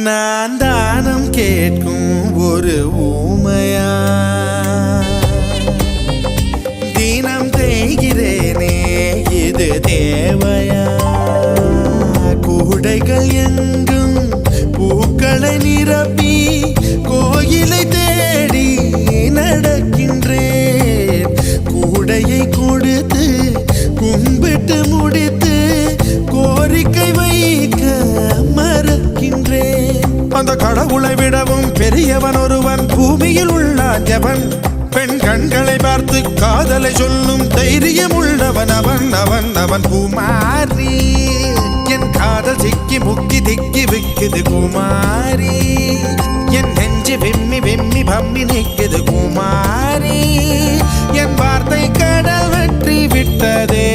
நான் தானம் கேட்கும் ஒரு ஊமையா தினம் தேய்கிறேனே இது தேவையா கூடைகள் எங்கும் பூக்களை நிரப்பி கோயிலை தேடி நடக்கின்றேன் கூடையை கொடுத்து கும்பிட்டு முடித்து கோரிக்கை வைக்க மறக்கின்றேன் அந்த கடவுளை விடவும் பெரியவன் ஒருவன் பூமியில் உள்ளான் எவன் பெண் கண்களை பார்த்து காதலை சொல்லும் தைரியம் உள்ளவன் அவன் அவன் அவன் குமாரி என் காதல் சிக்கி முக்கி திக்கி விக்குது குமாரி என் நெஞ்சு வெம்மி வெம்மி பம்மி நிற்குது குமாரி என் வார்த்தை கடல் வெற்றி விட்டதே